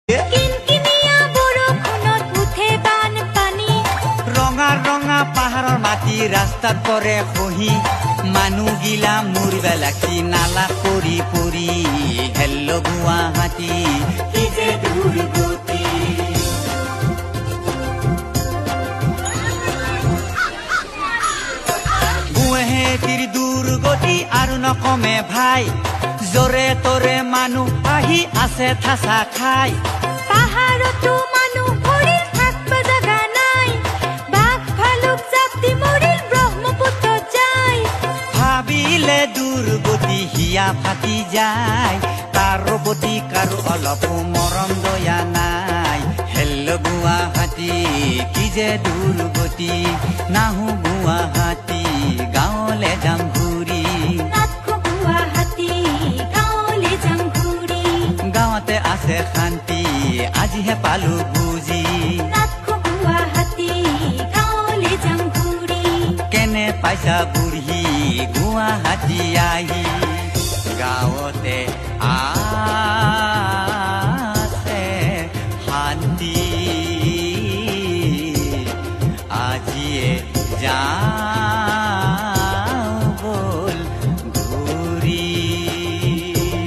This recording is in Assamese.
কিনকিনিয়া বৰষুণত উঠে বানপানী ৰঙা ৰঙা পাহাৰৰ মাটি ৰাস্তাত পৰে খহি মানুহগিলা মৰিবা লাগি নালা পৰি পৰি হেল্ল গুৱাহাটী কি যে দুৰ্গতি গুৱাহাটীৰ দুৰ্গতি আৰু নকমে ভাই জৰে তৰে মানুহ আহি আছে ঠাচা খাই পাহাৰতো মানুহ ভৰি থাকিব জাগা নাই বাঘ ভালুক জাতি মৰিল ব্ৰহ্মপুত্ৰ যায় ভাবিলে দুৰ্গতি হিয়া ফাটি যায় তাৰ প্ৰতি কাৰো অলপ মৰম দয়া নাই হেল্ল গুৱাহাটী কি যে দুৰ্গতি নাহো গুৱাহাটী গাঁৱলে যাম ঘূৰি গাঁৱতে আছে শান্তি আজিহে পালো বুজি কেনে পাইছা বুঢ়ী গুৱাহাটী আহি গাঁৱতে আছে শান্তি আজিয়ে যাম